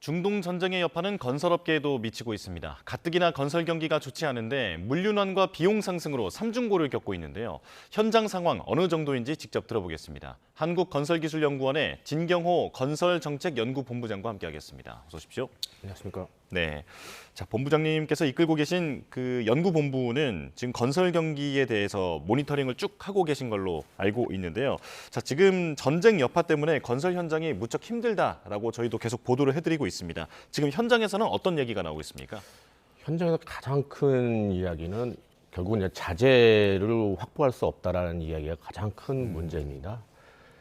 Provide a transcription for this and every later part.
중동 전쟁의 여파는 건설업계에도 미치고 있습니다. 가뜩이나 건설 경기가 좋지 않은데 물류난과 비용 상승으로 삼중고를 겪고 있는데요. 현장 상황 어느 정도인지 직접 들어보겠습니다. 한국건설기술연구원의 진경호 건설정책연구본부장과 함께하겠습니다. 어서 오십시오. 안녕하십니까. 네, 자 본부장님께서 이끌고 계신 그 연구본부는 지금 건설 경기에 대해서 모니터링을 쭉 하고 계신 걸로 알고 있는데요. 자 지금 전쟁 여파 때문에 건설 현장이 무척 힘들다라고 저희도 계속 보도를 해드리고 있습니다. 지금 현장에서는 어떤 얘기가 나오고 있습니까? 현장에서 가장 큰 이야기는 결국은 이제 자재를 확보할 수 없다라는 이야기가 가장 큰 문제입니다.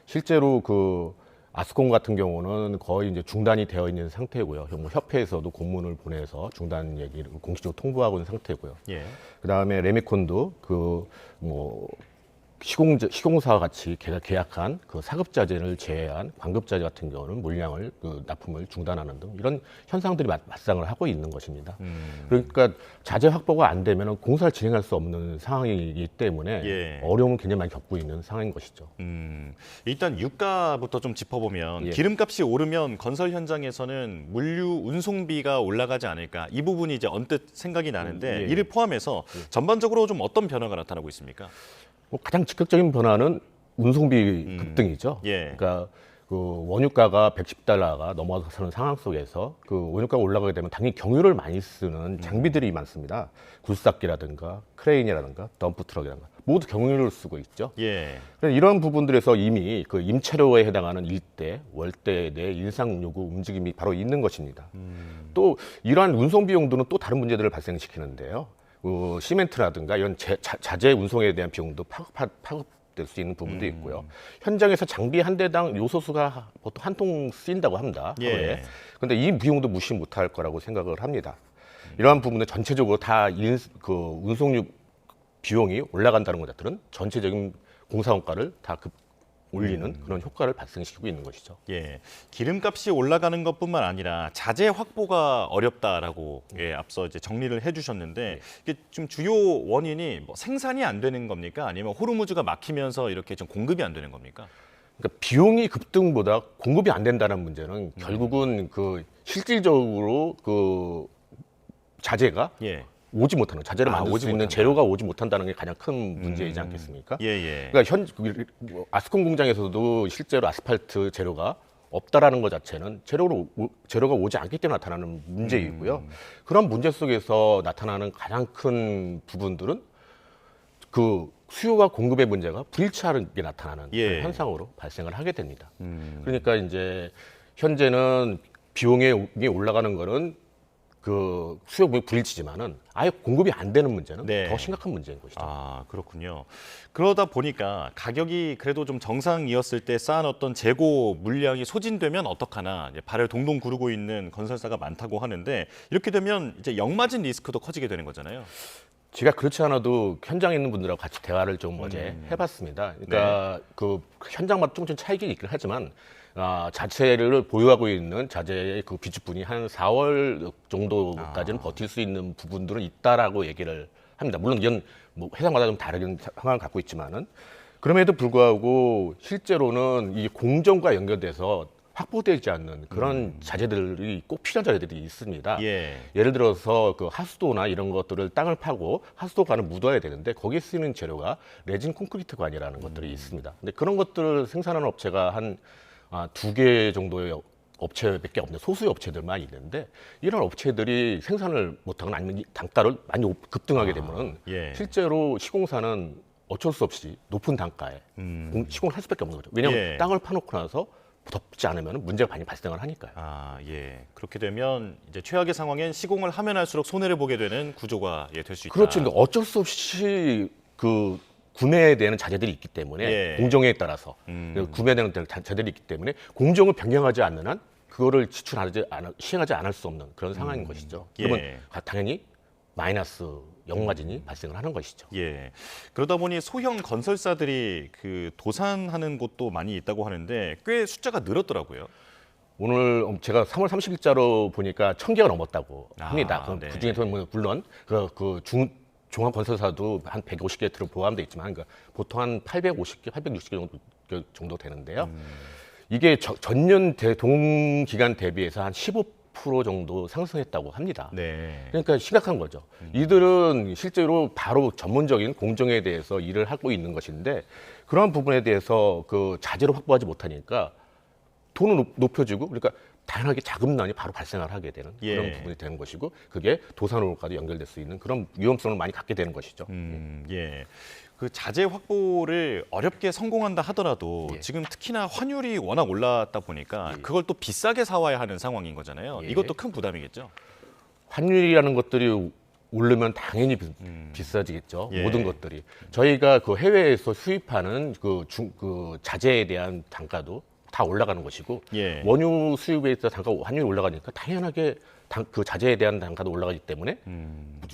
실제로 그 아스콘 같은 경우는 거의 이제 중단이 되어 있는 상태고요. 뭐 협회에서도 공문을 보내서 중단 얘기를 공식적으로 통보하고 있는 상태고요. 예. 그다음에 레미콘도 그 뭐 시공사와 같이 계약한 그 사급자재를 제외한 광급자재 같은 경우는 물량을 납품을 중단하는 등 이런 현상들이 맞상을 하고 있는 것입니다. 그러니까 자재 확보가 안 되면 공사를 진행할 수 없는 상황이기 때문에 예. 어려움을 굉장히 많이 겪고 있는 상황인 것이죠. 일단 유가부터 좀 짚어보면 예. 기름값이 오르면 건설 현장에서는 물류 운송비가 올라가지 않을까 이 부분이 이제 언뜻 생각이 나는데 예. 이를 포함해서 전반적으로 좀 어떤 변화가 나타나고 있습니까? 뭐 가장 직접적인 변화는 운송비 급등이죠. 예. 그러니까 그 원유가가 110달러가 넘어서는 상황 속에서 그 원유가가 올라가게 되면 당연히 경유를 많이 쓰는 장비들이 많습니다. 굴삭기라든가 크레인이라든가 덤프 트럭이라든가 모두 경유를 쓰고 있죠. 예. 이런 부분들에서 이미 그 임차료에 해당하는 일대, 월대 내 인상 요구 움직임이 바로 있는 것입니다. 또 이러한 운송 비용들은 또 다른 문제들을 발생시키는데요. 시멘트라든가 이런 자재 운송에 대한 비용도 파급될 수 있는 부분도 있고요. 현장에서 장비 한 대당 요소수가 보통 한 통 쓰인다고 합니다. 예. 그런데 이 비용도 무시 못할 거라고 생각을 합니다. 이러한 부분은 전체적으로 다 운송료 비용이 올라간다는 것 자체는 전체적인 공사 원가를 다 올리는 그런 효과를 발생시키고 있는 것이죠. 예, 기름값이 올라가는 것뿐만 아니라 자재 확보가 어렵다라고 앞서 이제 정리를 해주셨는데 이게 좀 주요 원인이 뭐 생산이 안 되는 겁니까? 아니면 호르무즈가 막히면서 이렇게 좀 공급이 안 되는 겁니까? 그러니까 비용이 급등보다 공급이 안 된다는 문제는 결국은 그 실질적으로 그 자재가 예. 오지 못하는 자재를 만들 오지 수 있는 못한다. 재료가 오지 못한다는 게 가장 큰 문제이지 않겠습니까? 예, 예. 그러니까 아스콘 공장에서도 실제로 아스팔트 재료가 없다라는 것 자체는 재료가 오지 않기 때문에 나타나는 문제이고요. 그런 문제 속에서 나타나는 가장 큰 부분들은 그 수요와 공급의 문제가 불일치하게 나타나는 예. 그런 현상으로 발생을 하게 됩니다. 그러니까 이제 현재는 비용이 올라가는 거는 그 수요 불일치지만은 아예 공급이 안 되는 문제는 네. 더 심각한 문제인 것이죠. 아, 그렇군요. 그러다 보니까 가격이 그래도 좀 정상이었을 때 쌓아놨던 재고 물량이 소진되면 어떡하나 이제 발을 동동 구르고 있는 건설사가 많다고 하는데 이렇게 되면 이제 역마진 리스크도 커지게 되는 거잖아요. 제가 그렇지 않아도 현장에 있는 분들하고 같이 대화를 좀 어제 해봤습니다. 그러니까 그 현장마다 조금씩 차이가 있긴 하지만 자재를 보유하고 있는 자재의 그 비축분이 한 4월 정도까지는 버틸 수 있는 부분들은 있다라고 얘기를 합니다. 물론 이건 뭐 회사마다 좀 다른 상황을 갖고 있지만은 그럼에도 불구하고 실제로는 이 공정과 연결돼서 확보되지 않는 그런 자재들이 꼭 필요한 자재들이 있습니다. 예. 예를 들어서 그 하수도나 이런 것들을 땅을 파고 하수도관을 묻어야 되는데 거기에 쓰이는 재료가 레진 콘크리트관이라는 것들이 있습니다. 근데 그런 것들을 생산하는 업체가 한 2개 정도의 업체밖에 없는 소수의 업체들만 있는데 이런 업체들이 생산을 못하거나 아니면 단가를 많이 급등하게 되면 예. 실제로 시공사는 어쩔 수 없이 높은 단가에 시공을 할 수밖에 없는 거죠. 왜냐하면 예. 땅을 파놓고 나서 덮지 않으면 문제가 많이 발생을 하니까요. 아, 예. 그렇게 되면 이제 최악의 상황엔 시공을 하면 할수록 손해를 보게 되는 구조가 될 수 있다. 그렇죠. 근데 어쩔 수 없이 그 구매되는 자재들이 있기 때문에 예. 공정에 따라서 구매되는 자재들이 있기 때문에 공정을 변경하지 않는 한 그거를 시행하지 않을 수 없는 그런 상황인 것이죠. 그러면 예. 당연히 마이너스 역마진이 발생을 하는 것이죠. 예. 그러다 보니 소형 건설사들이 그 도산하는 곳도 많이 있다고 하는데 꽤 숫자가 늘었더라고요. 오늘 제가 3월 30일자로 보니까 1,000개가 넘었다고 합니다. 네. 그중에서 물론 종합 건설사도 한 150개 포함되어 있지만 그러니까 보통 한 850개, 860개 정도 되는데요. 이게 전년 동기간 대비해서 한 15% 40% 정도 상승했다고 합니다. 네. 그러니까 심각한 거죠. 이들은 실제로 바로 전문적인 공정에 대해서 일을 하고 있는 것인데 그러한 부분에 대해서 그 자재를 확보하지 못하니까 돈을 높여주고 그러니까 당연하게 자금난이 바로 발생을 하게 되는 그런 예. 부분이 되는 것이고 그게 도산으로까지 연결될 수 있는 그런 위험성을 많이 갖게 되는 것이죠. 예. 그 자재 확보를 어렵게 성공한다 하더라도 예. 지금 특히나 환율이 워낙 올랐다 보니까 예. 그걸 또 비싸게 사와야 하는 상황인 거잖아요. 예. 이것도 큰 부담이겠죠. 환율이라는 것들이 오르면 당연히 비싸지겠죠. 예. 모든 것들이. 저희가 그 해외에서 수입하는 그 자재에 대한 단가도 다 올라가는 것이고 예. 원유 수입에 있어 단가 환율이 올라가니까 당연하게 그 자재에 대한 단가도 올라가기 때문에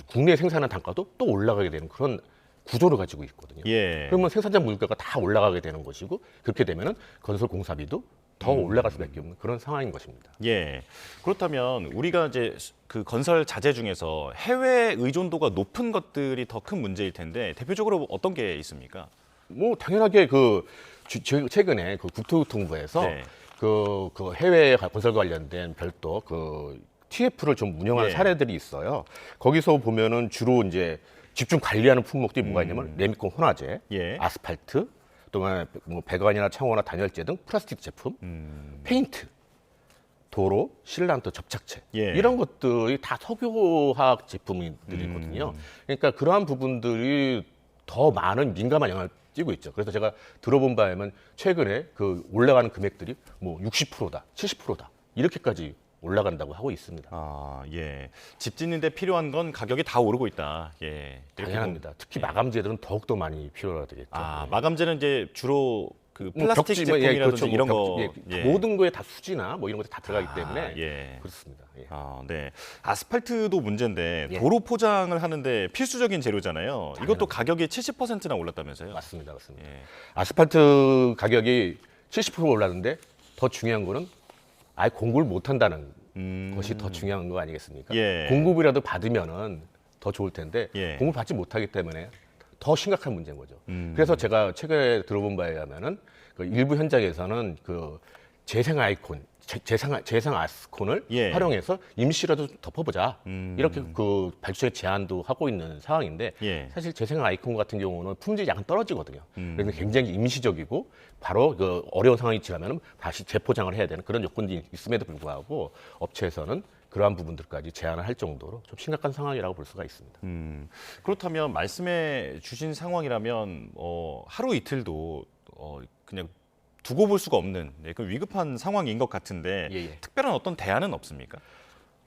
국내 생산한 단가도 또 올라가게 되는 그런 구조를 가지고 있거든요. 예. 그러면 생산자 물가가 다 올라가게 되는 것이고 그렇게 되면은 건설 공사비도 더 올라갈 수밖에 없는 그런 상황인 것입니다. 예. 그렇다면 우리가 이제 그 건설 자재 중에서 해외 의존도가 높은 것들이 더 큰 문제일 텐데 대표적으로 어떤 게 있습니까? 뭐 당연하게 최근에 그 국토교통부에서 네. 그 해외 건설 관련된 별도 그 TF를 좀 운영하는 예. 사례들이 있어요. 거기서 보면은 주로 이제 집중 관리하는 품목들이 뭐가 있냐면 레미콘 혼화재, 예. 아스팔트, 또는 뭐 배관이나 창호나 단열재 등 플라스틱 제품, 페인트, 도로, 실란트, 접착체 예. 이런 것들이 다 석유화학 제품들이거든요. 그러니까 그러한 부분들이 더 많은 민감한 영향을 띄고 있죠. 그래서 제가 들어본 바에 면 최근에 그 올라가는 금액들이 뭐 60%다, 70%다 이렇게까지 올라간다고 하고 있습니다. 아, 예. 집 짓는데 필요한 건 가격이 다 오르고 있다. 예. 이렇게 당연합니다. 특히 마감재들은 더욱 더 많이 필요가 되겠죠. 아, 예. 마감재는 이제 주로 그 뭐 플라스틱 벽지, 뭐, 제품이라든지 그렇죠. 뭐 이런 벽지, 거 예, 모든 거에 다 수지나 뭐 이런 것들이 다 들어가기 아, 때문에 예. 그렇습니다. 예. 아, 네. 아스팔트도 문제인데 예. 도로 포장을 하는데 필수적인 재료잖아요. 이것도 당연합니다. 가격이 70%나 올랐다면서요? 맞습니다, 맞습니다. 예. 아스팔트 가격이 70% 올랐는데 더 중요한 거는 아예 공급을 못 한다는 것이 더 중요한 거 아니겠습니까? 예. 공급이라도 받으면은 더 좋을 텐데 예. 공급 받지 못하기 때문에 더 심각한 문제인 거죠. 그래서 제가 최근에 들어본 바에 의하면은 그 일부 현장에서는 그 재생 아이콘, 재생 아스콘을 예. 활용해서 임시라도 덮어보자 이렇게 그 발주처에 제안도 하고 있는 상황인데 예. 사실 재생 아이콘 같은 경우는 품질이 약간 떨어지거든요. 그래서 굉장히 임시적이고 바로 그 어려운 상황이 지나면 다시 재포장을 해야 되는 그런 요건이 있음에도 불구하고 업체에서는 그러한 부분들까지 제한을 할 정도로 좀 심각한 상황이라고 볼 수가 있습니다. 그렇다면 말씀해 주신 상황이라면 하루 이틀도 그냥 두고 볼 수가 없는 그 위급한 상황인 것 같은데 예, 예. 특별한 어떤 대안은 없습니까?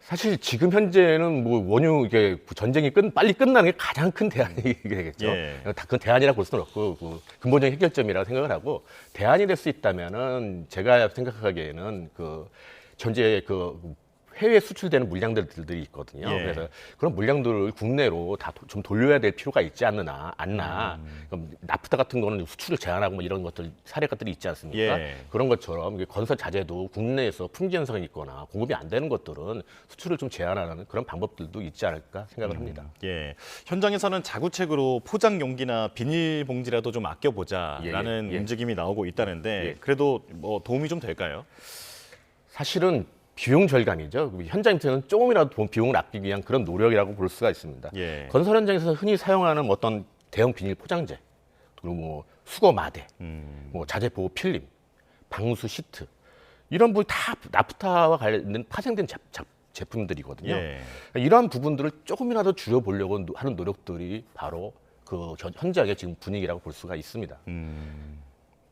사실 지금 현재는 뭐 원유 이게 전쟁이 빨리 끝나는 게 가장 큰 대안이 되겠죠. 예. 다 큰 대안이라고 볼 수는 없고 그 근본적인 해결점이라고 생각을 하고 대안이 될 수 있다면은 제가 생각하기에는 그 현재 그 해외 수출되는 물량들이 있거든요. 예. 그래서 그런 물량들을 국내로 다 좀 돌려야 될 필요가 있지 않나. 그럼 나프타 같은 거는 수출을 제한하고 뭐 이런 것들 사례들이 있지 않습니까? 예. 그런 것처럼 이게 건설 자재도 국내에서 품질 현상이 있거나 공급이 안 되는 것들은 수출을 좀 제한하는 그런 방법들도 있지 않을까 생각을 합니다. 예, 현장에서는 자구책으로 포장 용기나 비닐봉지라도 좀 아껴보자라는 예, 예. 움직임이 나오고 있다는데 예. 그래도 뭐 도움이 좀 될까요? 사실은 비용 절감이죠. 현장 입장에서는 조금이라도 비용을 아끼기 위한 그런 노력이라고 볼 수가 있습니다. 예. 건설 현장에서 흔히 사용하는 어떤 대형 비닐 포장재, 그리고 뭐 수거 마대, 뭐 자재 보호 필름, 방수 시트 이런 부분 다 나프타와 관련된 파생된 제품들이거든요. 예. 이러한 부분들을 조금이라도 줄여보려고 하는 노력들이 바로 그 현장의 지금 분위기라고 볼 수가 있습니다.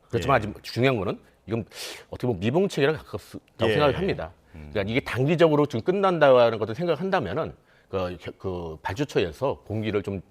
그렇지만 아직 중요한 거는 이건 어떻게 보면 미봉책이라고 가깝다고 예. 생각을 합니다. 그러니까 이게 단기적으로 지금 끝난다는 것을 생각한다면은 그 발주처에서 공기를 좀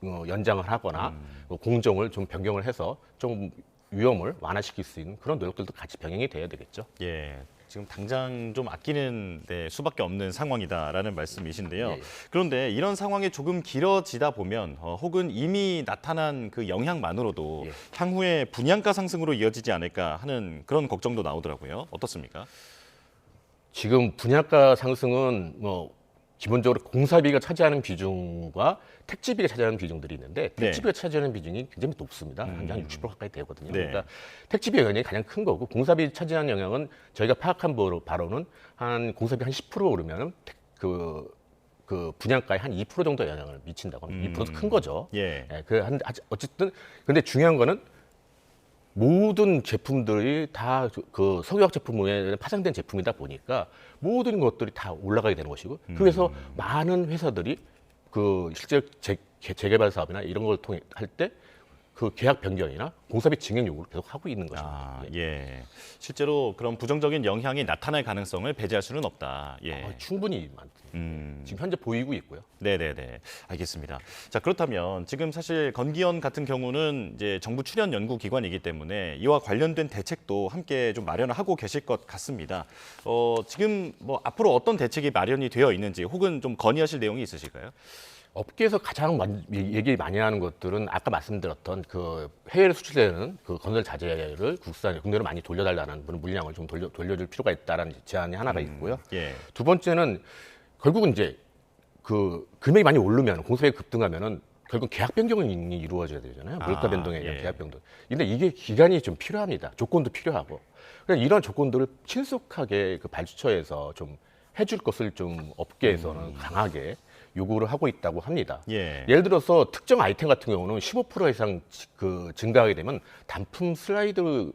연장을 하거나 공정을 좀 변경을 해서 좀 위험을 완화시킬 수 있는 그런 노력들도 같이 병행이 돼야 되겠죠. 예. 지금 당장 좀 아끼는 수밖에 없는 상황이다라는 말씀이신데요. 예. 그런데 이런 상황이 조금 길어지다 보면 혹은 이미 나타난 그 영향만으로도 예. 향후에 분양가 상승으로 이어지지 않을까 하는 그런 걱정도 나오더라고요. 어떻습니까? 지금 분양가 상승은 뭐 기본적으로 공사비가 차지하는 비중과 택지비가 차지하는 비중들이 있는데 택지비가 차지하는 비중이 굉장히 높습니다. 한 60% 가까이 되거든요. 네. 그러니까 택지비 영향이 가장 큰 거고 공사비 차지하는 영향은 저희가 파악한 바로는 한 공사비 한 10% 오르면 그 분양가에 한 2% 정도 영향을 미친다고 합니다. 2%도 큰 거죠. 예. 어쨌든 근데 중요한 거는 모든 제품들이 다 그 석유화학 제품에 파생된 제품이다 보니까 모든 것들이 다 올라가게 되는 것이고 그래서 많은 회사들이 그 실제 재개발 사업이나 이런 걸 통해 할 때 그 계약 변경이나 공사비 증액 요구를 계속 하고 있는 것입니다. 예. 실제로 그런 부정적인 영향이 나타날 가능성을 배제할 수는 없다. 예. 충분히 많습니다. 지금 현재 보이고 있고요. 네네네. 알겠습니다. 자, 그렇다면 지금 사실 건기현 같은 경우는 이제 정부 출연 연구기관이기 때문에 이와 관련된 대책도 함께 좀 마련을 하고 계실 것 같습니다. 지금 뭐 앞으로 어떤 대책이 마련이 되어 있는지 혹은 좀 건의하실 내용이 있으실까요? 업계에서 가장 얘기 많이 하는 것들은 아까 말씀드렸던 그 해외로 수출되는 그 건설 자재를 국내로 많이 돌려달라는 물량을 좀 돌려줄 필요가 있다라는 제안이 하나가 있고요. 예. 두 번째는 결국은 이제 그 금액이 많이 오르면 공사비 급등하면은 결국 계약 변경이 이루어져야 되잖아요. 물가 변동에 의한 예. 계약 변동. 근데 이게 기간이 좀 필요합니다. 조건도 필요하고. 그러니까 이런 조건들을 신속하게 그 발주처에서 좀 해줄 것을 좀 업계에서는 강하게 요구를 하고 있다고 합니다. 예. 예를 들어서 특정 아이템 같은 경우는 15% 이상 그 증가하게 되면 단품 슬라이딩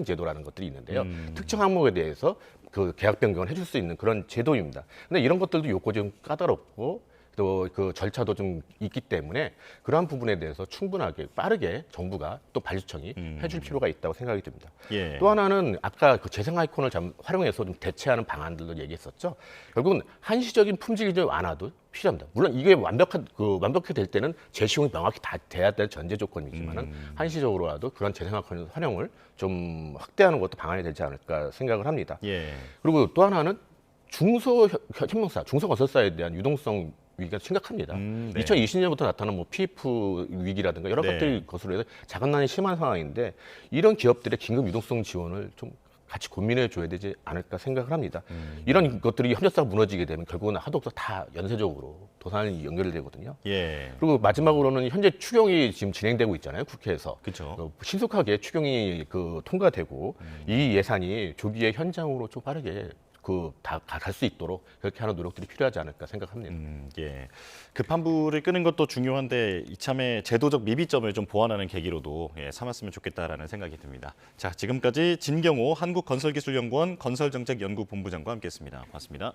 제도라는 것들이 있는데요. 특정 항목에 대해서 그 계약 변경을 해줄 수 있는 그런 제도입니다. 근데 이런 것들도 요건이 좀 까다롭고 또 그 절차도 좀 있기 때문에 그러한 부분에 대해서 충분하게 빠르게 정부가 또 발주청이 해줄 필요가 있다고 생각이 듭니다. 예. 또 하나는 아까 그 재생 아이콘을 활용해서 좀 대체하는 방안들도 얘기했었죠. 결국은 한시적인 품질 기준 완화도 필요합니다. 물론 이게 완벽하게 될 때는 제시용이 명확히 다 돼야 될 전제 조건이지만은 한시적으로라도 그런 재생 아이콘 활용을 좀 확대하는 것도 방안이 되지 않을까 생각을 합니다. 예. 그리고 또 하나는 중소건설사에 대한 유동성 위기가 심각합니다. 네. 2020년부터 나타난 뭐 PF 위기라든가 여러 네. 것들이 거슬러 해서 자금난이 심한 상황인데 이런 기업들의 긴급 유동성 지원을 좀 같이 고민해 줘야 되지 않을까 생각을 합니다. 이런 것들이 협력사가 무너지게 되면 결국은 하도 없어 다 연쇄적으로 도산이 연결되거든요. 예. 그리고 마지막으로는 현재 추경이 지금 진행되고 있잖아요, 국회에서. 그렇죠. 신속하게 추경이 통과되고 이 예산이 조기에 현장으로 좀 빠르게 다 갈 수 있도록 그렇게 하는 노력들이 필요하지 않을까 생각합니다. 예. 급한 불을 끄는 것도 중요한데 이참에 제도적 미비점을 좀 보완하는 계기로도 삼았으면 좋겠다라는 생각이 듭니다. 자, 지금까지 진경호 한국건설기술연구원 건설정책연구본부장과 함께했습니다. 고맙습니다.